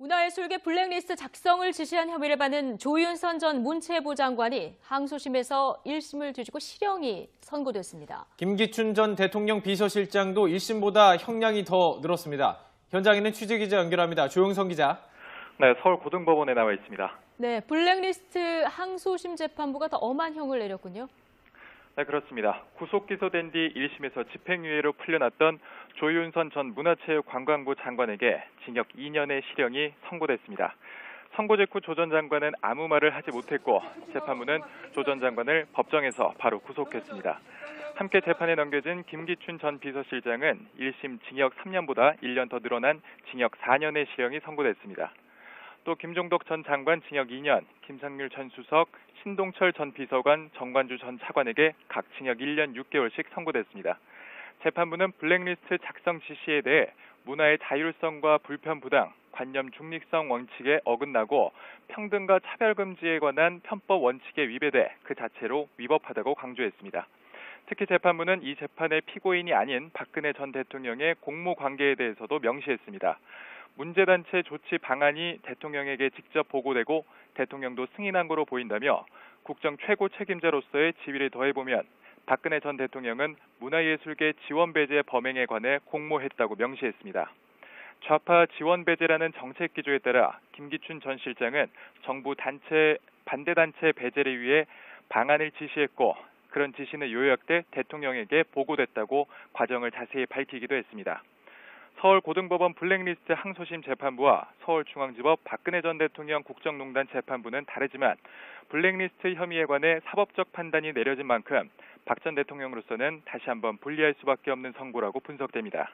문화예술계 블랙리스트 작성을 지시한 혐의를 받는 조윤선 전 문체부 장관이 항소심에서 1심을 뒤지고 실형이 선고됐습니다. 김기춘 전 대통령 비서실장도 1심보다 형량이 더 늘었습니다. 현장에는 취재기자 연결합니다. 조영선 기자. 네, 서울고등법원에 나와 있습니다. 네, 블랙리스트 항소심 재판부가 더 엄한 형을 내렸군요. 네, 그렇습니다. 구속 기소된 뒤 1심에서 집행유예로 풀려났던 조윤선 전 문화체육관광부 장관에게 징역 2년의 실형이 선고됐습니다. 선고 직후 조 전 장관은 아무 말을 하지 못했고 재판부는 조 전 장관을 법정에서 바로 구속했습니다. 함께 재판에 넘겨진 김기춘 전 비서실장은 1심 징역 3년보다 1년 더 늘어난 징역 4년의 실형이 선고됐습니다. 또 김종덕 전 장관 징역 2년, 김상률 전 수석, 신동철 전 비서관, 정관주 전 차관에게 각 징역 1년 6개월씩 선고됐습니다. 재판부는 블랙리스트 작성 지시에 대해 문화의 자율성과 불편부당, 관념 중립성 원칙에 어긋나고 평등과 차별금지에 관한 편법 원칙에 위배돼 그 자체로 위법하다고 강조했습니다. 특히 재판부는 이 재판의 피고인이 아닌 박근혜 전 대통령의 공모 관계에 대해서도 명시했습니다. 문제단체 조치 방안이 대통령에게 직접 보고되고 대통령도 승인한 거로 보인다며 국정 최고 책임자로서의 지위를 더해보면 박근혜 전 대통령은 문화예술계 지원 배제 범행에 관해 공모했다고 명시했습니다. 좌파 지원 배제라는 정책 기조에 따라 김기춘 전 실장은 정부 반대단체 배제를 위해 방안을 지시했고 그런 지시는 요약돼 대통령에게 보고됐다고 과정을 자세히 밝히기도 했습니다. 서울고등법원 블랙리스트 항소심 재판부와 서울중앙지법 박근혜 전 대통령 국정농단 재판부는 다르지만 블랙리스트 혐의에 관해 사법적 판단이 내려진 만큼 박 전 대통령으로서는 다시 한번 불리할 수밖에 없는 선고라고 분석됩니다.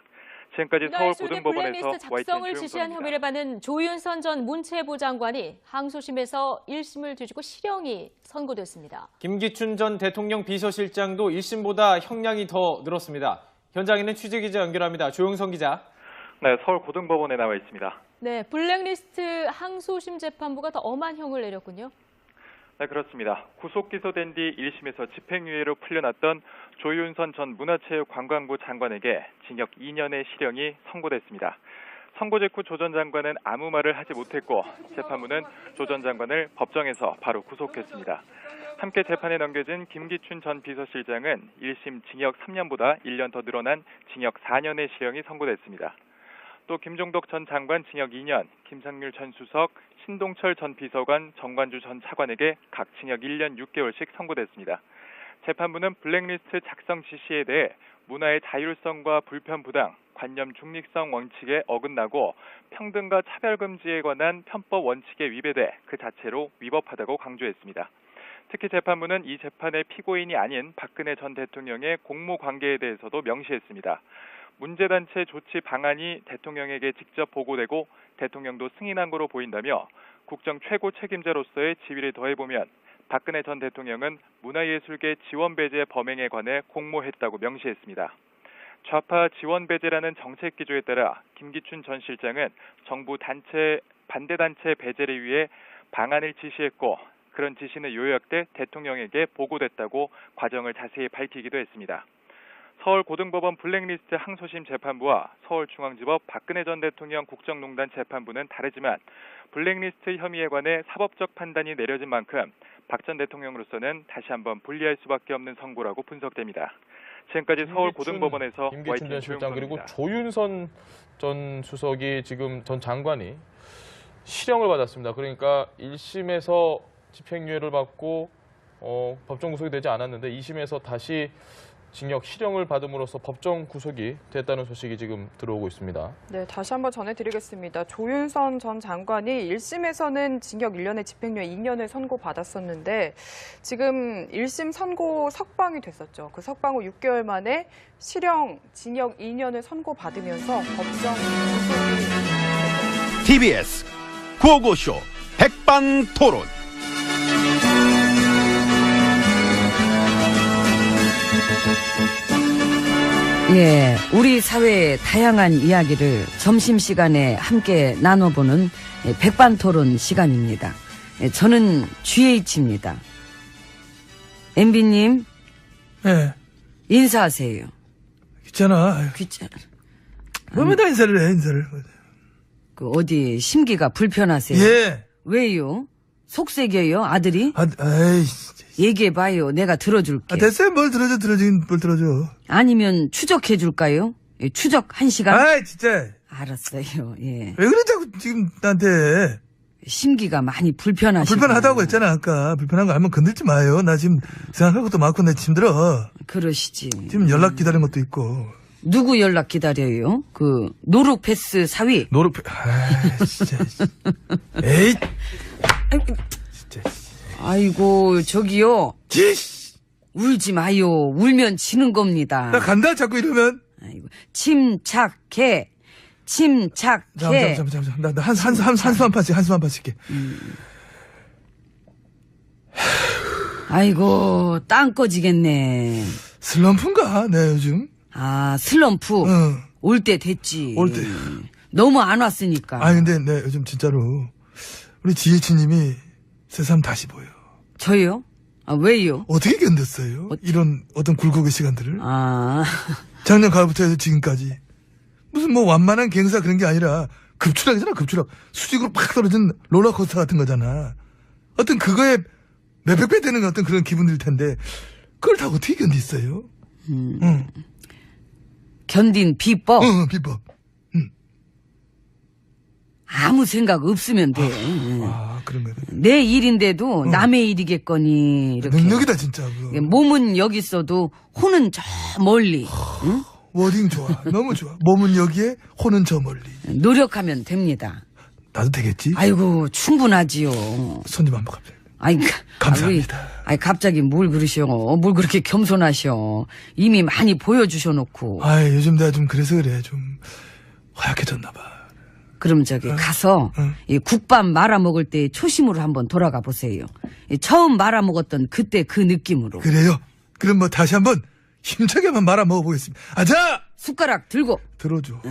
지금까지 서울고등법원에서 작성을 지시한 혐의를 받는 조윤선 전 문체부 장관이 항소심에서 1심을 뒤지고 실형이 선고됐습니다. 김기춘 전 대통령 비서실장도 1심보다 형량이 더 늘었습니다. 현장에는 취재기자 연결합니다. 조영선 기자. 네, 서울고등법원에 나와 있습니다. 네, 블랙리스트 항소심 재판부가 더 엄한 형을 내렸군요. 네, 그렇습니다. 구속 기소된 뒤 1심에서 집행유예로 풀려났던 조윤선 전 문화체육관광부 장관에게 징역 2년의 실형이 선고됐습니다. 선고 직후 조 전 장관은 아무 말을 하지 못했고 재판부는 조 전 장관을 법정에서 바로 구속했습니다. 함께 재판에 넘겨진 김기춘 전 비서실장은 1심 징역 3년보다 1년 더 늘어난 징역 4년의 실형이 선고됐습니다. 또 김종덕 전 장관 징역 2년, 김상률 전 수석, 신동철 전 비서관, 정관주 전 차관에게 각 징역 1년 6개월씩 선고됐습니다. 재판부는 블랙리스트 작성 지시에 대해 문화의 자율성과 불편부당, 관념 중립성 원칙에 어긋나고 평등과 차별금지에 관한 편법 원칙에 위배돼 그 자체로 위법하다고 강조했습니다. 특히 재판부는 이 재판의 피고인이 아닌 박근혜 전 대통령의 공모 관계에 대해서도 명시했습니다. 문제단체 조치 방안이 대통령에게 직접 보고되고 대통령도 승인한 거로 보인다며 국정 최고 책임자로서의 지위를 더해보면 박근혜 전 대통령은 문화예술계 지원 배제 범행에 관해 공모했다고 명시했습니다. 좌파 지원 배제라는 정책 기조에 따라 김기춘 전 실장은 정부 반대단체 배제를 위해 방안을 지시했고 그런 지시는 요약돼 대통령에게 보고됐다고 과정을 자세히 밝히기도 했습니다. 서울고등법원 블랙리스트 항소심 재판부와 서울중앙지법 박근혜 전 대통령 국정농단 재판부는 다르지만 블랙리스트 혐의에 관해 사법적 판단이 내려진 만큼 박 전 대통령으로서는 다시 한번 불리할 수밖에 없는 선고라고 분석됩니다. 지금까지 서울고등법원에서 김기춘 전 실장 그리고 조윤선 전 수석이 지금 전 장관이 실형을 받았습니다. 그러니까 1심에서 집행유예를 받고 법정 구속이 되지 않았는데 2심에서 다시 징역 실형을 받음으로써 법정 구속이 됐다는 소식이 지금 들어오고 있습니다. 네, 다시 한번 전해드리겠습니다. 조윤선 전 장관이 1심에서는 징역 1년에 집행유예 2년을 선고받았었는데 지금 1심 선고 석방이 됐었죠. 그 석방 후 6개월 만에 실형 징역 2년을 선고받으면서 법정 구속이 TBS 구호고쇼 백반토론. 예, 우리 사회의 다양한 이야기를 점심시간에 함께 나눠보는 백반토론 시간입니다. 저는 GH입니다. MB님. 네. 인사하세요. 귀찮아. 귀찮아. 뭐마다 인사를 해, 인사를. 그 어디 심기가 불편하세요? 예. 왜요? 속색이에요, 아들이? 에이. 얘기해봐요. 내가 들어줄게. 됐어요. 뭘 들어줘. 아니면 추적해줄까요? 예, 추적 1시간? 아이, 진짜. 알았어요. 예. 왜 그래, 자꾸 지금 나한테. 심기가 많이 불편하시고. 불편하다고 했잖아, 아까. 불편한 거 알면 건들지 마요. 나 지금 생각할 것도 많고, 나 힘들어. 그러시지. 지금 연락 기다리는 것도 있고. 누구 연락 기다려요? 그 노룩 패스 사위. 진짜. 에이. 진짜. 아이고 저기요. 울지 마요. 울면 지는 겁니다. 나 간다, 자꾸 이러면. 아이고 침착해. 침착해. 잠깐만. 나 한숨 한 판씩 할게. 아이고 땅 꺼지겠네. 슬럼프인가? 내 요즘. 아 슬럼프. 응. 올 때 됐지. 올 때. 너무 안 왔으니까. 근데 내 요즘 진짜로 우리 지혜치님이 새삼 다시 보여. 저요? 아 왜요? 어떻게 견뎠어요? 이런 어떤 굴곡의 시간들을? 아 작년 가을부터 해서 지금까지. 무슨 뭐 완만한 갱사 그런 게 아니라 급추락이잖아, 급추락. 수직으로 팍 떨어진 롤러코스터 같은 거잖아. 어떤 그거에 몇백 배 되는 어떤 그런 기분일 텐데 그걸 다 어떻게 견디어요? 응. 견딘 비법. 응, 비법. 아무 생각 없으면 돼. 그런 거네. 내 일인데도 남의 일이겠거니 이렇게. 능력이다 진짜. 그거. 몸은 여기 있어도 혼은 저 멀리. 응? 워딩 좋아. 너무 좋아. 몸은 여기에, 혼은 저 멀리. 노력하면 됩니다. 나도 되겠지? 아이고 충분하지요. 손님 한번 갑자기. 아이, 감사합니다. 갑자기 뭘 그러셔. 뭘 그렇게 겸손하셔. 이미 많이 보여주셔놓고. 요즘 내가 좀 그래서 그래. 좀 허약해졌나 봐. 그럼 저기 가서 이 국밥 말아먹을 때 초심으로 한번 돌아가 보세요. 이 처음 말아먹었던 그때 그 느낌으로. 그래요? 그럼 뭐 다시 한번 힘차게 한번 말아 먹어보겠습니다. 아자! 숟가락 들고. 들어줘.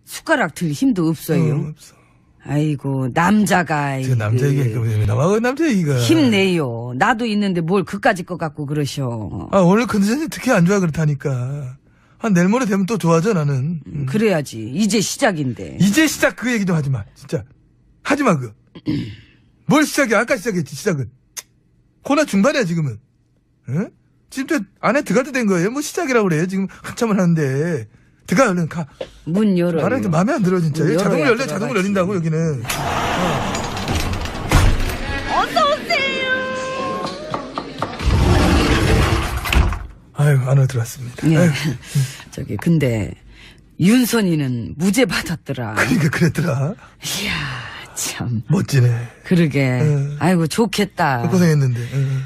숟가락 들 힘도 없어요. 없어. 아이고 남자가. 지금 남자 얘기가 왜 나와? 남자 얘기가. 힘내요. 나도 있는데 뭘 그까짓 것 같고 그러셔. 오늘 컨디션이 특히 안 좋아 그렇다니까. 내일 모레 되면 또 좋아져 나는. 그래야지. 이제 시작인데. 이제 시작 그 얘기 좀 하지 마. 진짜. 하지 마 그거. 뭘 시작이야. 아까 시작했지 시작은. 코나 중반이야 지금은. 응? 지금 저 안에 들어갈 때 된 거예요. 뭐 시작이라고 그래. 지금 한참을 하는데. 들어가 얼른 가. 문 열어요. 말하는 게 마음에 안 들어 진짜. 문 자동으로 열어야 열려. 자동으로 열린다고 여기는. 안으로 들어왔습니다. 예. 아유, 저기 근데 윤선이는 무죄 받았더라. 그러니까 그랬더라. 이야 참. 멋지네. 그러게. 아이고 좋겠다. 고생했는데.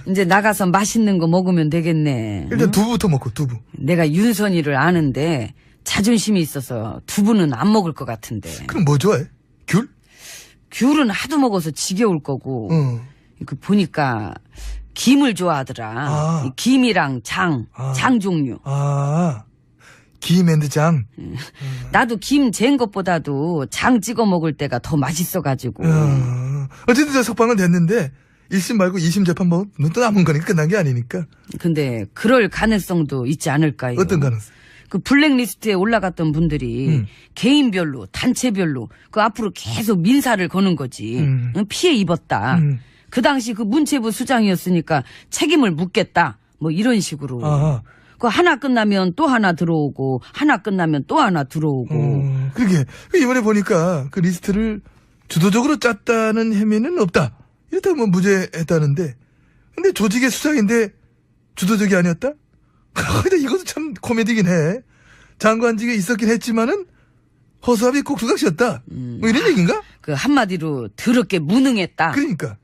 이제 나가서 맛있는 거 먹으면 되겠네. 일단 두부부터 먹고 두부. 내가 윤선이를 아는데 자존심이 있어서 두부는 안 먹을 것 같은데. 그럼 뭐 좋아해? 귤? 귤은 하도 먹어서 지겨울 거고. 그 보니까 김을 좋아하더라. 이 김이랑 장 종류. 김앤드장. 나도 김 잰 것보다도 장 찍어 먹을 때가 더 맛있어가지고. 어쨌든 저 석방은 됐는데 1심 말고 2심 재판 뭐 또 남은 거니까 끝난 게 아니니까. 근데 그럴 가능성도 있지 않을까요? 어떤 가능성? 그 블랙리스트에 올라갔던 분들이 개인별로 단체별로 그 앞으로 계속 민사를 거는 거지. 피해 입었다. 그 당시 그 문체부 수장이었으니까 책임을 묻겠다. 뭐 이런 식으로. 그 하나 끝나면 또 하나 들어오고 하나 끝나면 또 하나 들어오고. 그러게 이번에 보니까 그 리스트를 주도적으로 짰다는 혐의는 없다. 이렇다고 뭐 무죄했다는데. 근데 조직의 수장인데 주도적이 아니었다? 근데 이것도 참 코미디긴 해. 장관직에 있었긴 했지만은 허수아비 꼭두각시였다. 뭐 이런 얘기인가? 그 한마디로 더럽게 무능했다. 그러니까.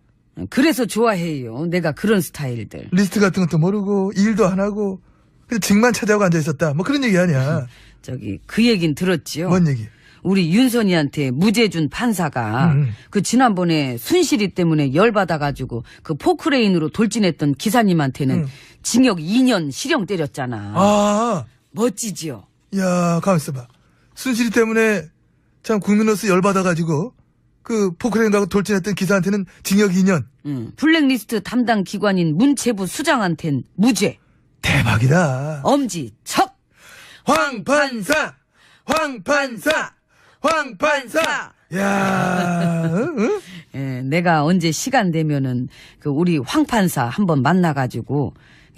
그래서 좋아해요. 내가 그런 스타일들. 리스트 같은 것도 모르고 일도 안 하고 그냥 직만 차지하고 앉아 있었다. 뭐 그런 얘기 아니야. 저기 그 얘긴 들었지요. 뭔 얘기? 우리 윤선이한테 무죄 준 판사가 그 지난번에 순실이 때문에 열받아가지고 그 포크레인으로 돌진했던 기사님한테는 징역 2년 실형 때렸잖아. 멋지지요? 야, 가만 있어봐. 순실이 때문에 참 국민으로서 열받아가지고 그 포크레인 가고 돌진했던 기사한테는 징역 2년. 블랙리스트 담당 기관인 문체부 수장한텐 무죄. 대박이다. 엄지척. 황판사! 황판사! 황 판사. 야, 응? 예, 내가 언제 시간 되면은 그 우리 황 판사 한번 만나가지고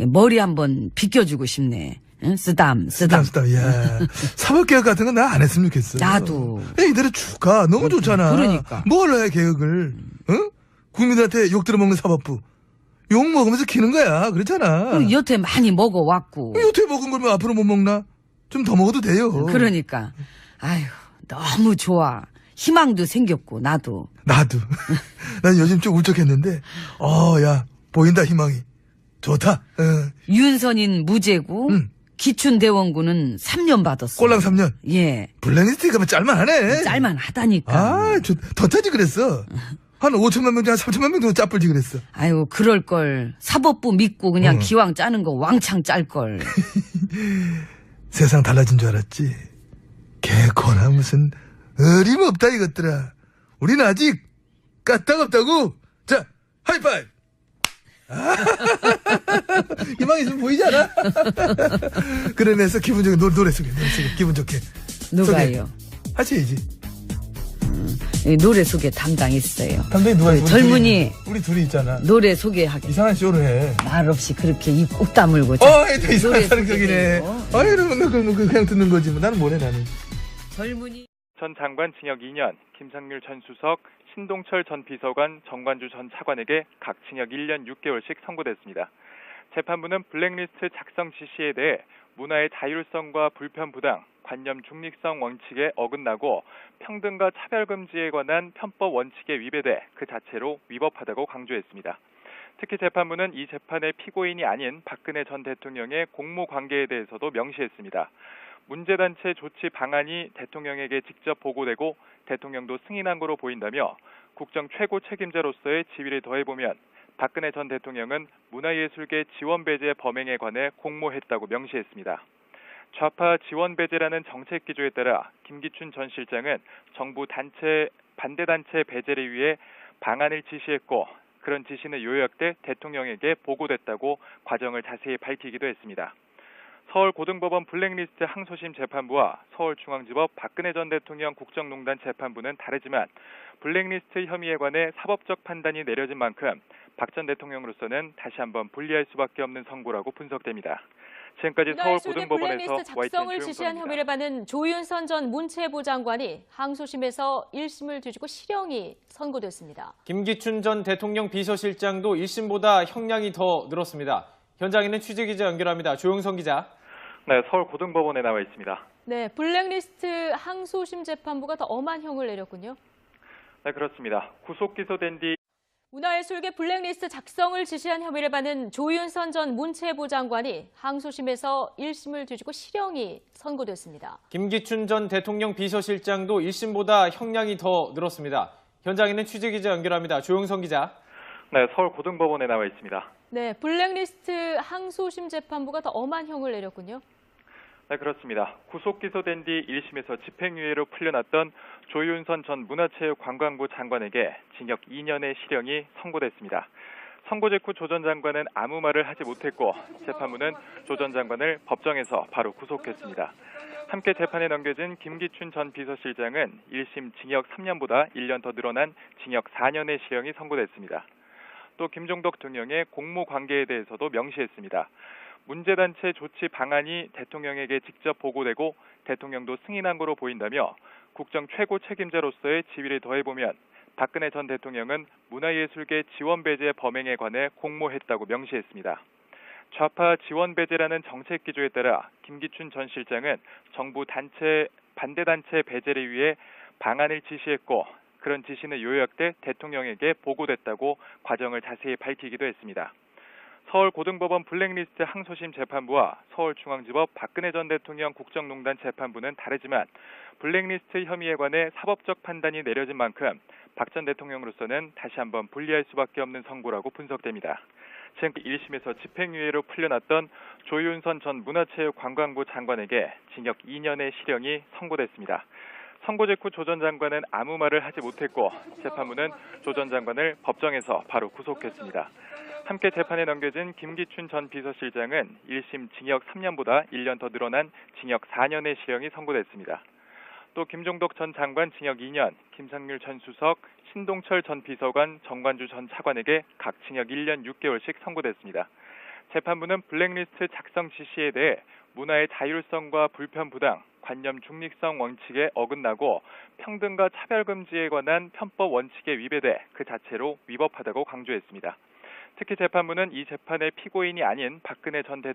머리 한번 빗겨주고 싶네. 응? 쓰담. 야, 사법개혁 같은 건 나 안 했으면 좋겠어. 나도. 그냥 이대로 쭉 가. 너무 좋잖아. 그러니까. 뭘로 해, 개혁을. 응? 국민들한테 욕 들어먹는 사법부. 욕 먹으면서 키는 거야. 그렇잖아. 그 여태 많이 먹어왔고. 여태 먹은 걸 뭐 앞으로 못 먹나? 좀 더 먹어도 돼요. 그러니까. 아휴, 너무 좋아. 희망도 생겼고, 나도. 나도. 난 요즘 좀 울적했는데, 야, 보인다, 희망이. 좋다. 윤선인 무죄고, 응. 기춘대원군은 3년 받았어. 꼴랑 3년. 예. 블랙리스트가 뭐 짤만하네. 짤만하다니까. 더 타지 그랬어. 한 5천만 명 중에 한 3천만 명 정도 짜뿔지 그랬어. 아유, 그럴걸. 사법부 믿고 그냥 기왕 짜는 거 왕창 짤걸. 세상 달라진 줄 알았지. 개코나 무슨 어림없다 이것들아. 우리는 아직 까딱없다고. 자, 하이파이브. 희망이 좀 보이지 않아? 그러면서 기분 좋게 노래 속에 기분 좋게. 누가요? 하셔야지. 노래 소개 담당했어요. 담당이 누가 있어? 젊은이. 우리 둘이 있잖아. 노래 소개하게. 이상한 쇼를 해. 말 없이 그렇게 입 꼭 다물고. 이상한 사람격이네. 이러면 그냥 듣는 거지. 뭐. 나는 뭐래, 나는. 젊은이. 전 장관 징역 2년, 김상률 전 수석, 신동철 전 비서관, 정관주 전 차관에게 각 징역 1년 6개월씩 선고됐습니다. 재판부는 블랙리스트 작성 지시에 대해 문화의 자율성과 불편부당, 관념 중립성 원칙에 어긋나고 평등과 차별금지에 관한 편법 원칙에 위배돼 그 자체로 위법하다고 강조했습니다. 특히 재판부는 이 재판의 피고인이 아닌 박근혜 전 대통령의 공모 관계에 대해서도 명시했습니다. 문제단체 조치 방안이 대통령에게 직접 보고되고 대통령도 승인한 거로 보인다며 국정 최고 책임자로서의 지위를 더해보면 박근혜 전 대통령은 문화예술계 지원배제 범행에 관해 공모했다고 명시했습니다. 좌파 지원배제라는 정책 기조에 따라 김기춘 전 실장은 정부 반대단체 배제를 위해 방안을 지시했고 그런 지시는 요약돼 대통령에게 보고됐다고 과정을 자세히 밝히기도 했습니다. 서울고등법원 블랙리스트 항소심 재판부와 서울중앙지법 박근혜 전 대통령 국정농단 재판부는 다르지만 블랙리스트 혐의에 관해 사법적 판단이 내려진 만큼 박 전 대통령으로서는 다시 한번 불리할 수밖에 없는 선고라고 분석됩니다. 지금까지 서울고등법원에서 블랙리스트 작성을 지시한 혐의를 받는 조윤선 전 문체부 장관이 항소심에서 1심을 뒤지고 실형이 선고됐습니다. 김기춘 전 대통령 비서실장도 1심보다 형량이 더 늘었습니다. 현장에는 취재기자 연결합니다. 조용성 기자. 네, 서울고등법원에 나와 있습니다. 네, 블랙리스트 항소심 재판부가 더 엄한 형을 내렸군요. 네, 그렇습니다. 구속 기소된 뒤 문화예술계 블랙리스트 작성을 지시한 혐의를 받는 조윤선 전 문체부 장관이 항소심에서 1심을 뒤지고 실형이 선고됐습니다. 김기춘 전 대통령 비서실장도 1심보다 형량이 더 늘었습니다. 현장에는 취재기자 연결합니다. 조용성 기자. 네, 서울고등법원에 나와 있습니다. 네, 블랙리스트 항소심 재판부가 더 엄한 형을 내렸군요. 네, 그렇습니다. 구속 기소된 뒤 1심에서 집행유예로 풀려났던 조윤선 전 문화체육관광부 장관에게 징역 2년의 실형이 선고됐습니다. 선고 직후 조 전 장관은 아무 말을 하지 못했고 재판부는 조 전 장관을 법정에서 바로 구속했습니다. 함께 재판에 넘겨진 김기춘 전 비서실장은 1심 징역 3년보다 1년 더 늘어난 징역 4년의 실형이 선고됐습니다. 또 김종덕 등령의 공모 관계에 대해서도 명시했습니다. 문제단체 조치 방안이 대통령에게 직접 보고되고 대통령도 승인한 거로 보인다며 국정 최고 책임자로서의 지위를 더해보면 박근혜 전 대통령은 문화예술계 지원배제 범행에 관해 공모했다고 명시했습니다. 좌파 지원배제라는 정책 기조에 따라 김기춘 전 실장은 정부 반대단체 배제를 위해 방안을 지시했고 그런 지시는 요약돼 대통령에게 보고됐다고 과정을 자세히 밝히기도 했습니다. 서울고등법원 블랙리스트 항소심 재판부와 서울중앙지법 박근혜 전 대통령 국정농단 재판부는 다르지만 블랙리스트 혐의에 관해 사법적 판단이 내려진 만큼 박 전 대통령으로서는 다시 한번 불리할 수밖에 없는 선고라고 분석됩니다. 지금 1심에서 집행유예로 풀려났던 조윤선 전 문화체육관광부 장관에게 징역 2년의 실형이 선고됐습니다. 선고 직후 조 전 장관은 아무 말을 하지 못했고 재판부는 조 전 장관을 법정에서 바로 구속했습니다. 함께 재판에 넘겨진 김기춘 전 비서실장은 1심 징역 3년보다 1년 더 늘어난 징역 4년의 실형이 선고됐습니다. 또 김종덕 전 장관 징역 2년, 김상률 전 수석, 신동철 전 비서관, 정관주 전 차관에게 각 징역 1년 6개월씩 선고됐습니다. 재판부는 블랙리스트 작성 지시에 대해 문화의 자율성과 불편부당, 관념 중립성 원칙에 어긋나고 평등과 차별금지에 관한 편법 원칙에 위배돼 그 자체로 위법하다고 강조했습니다. 특히 재판부는 이 재판의 피고인이 아닌 박근혜 전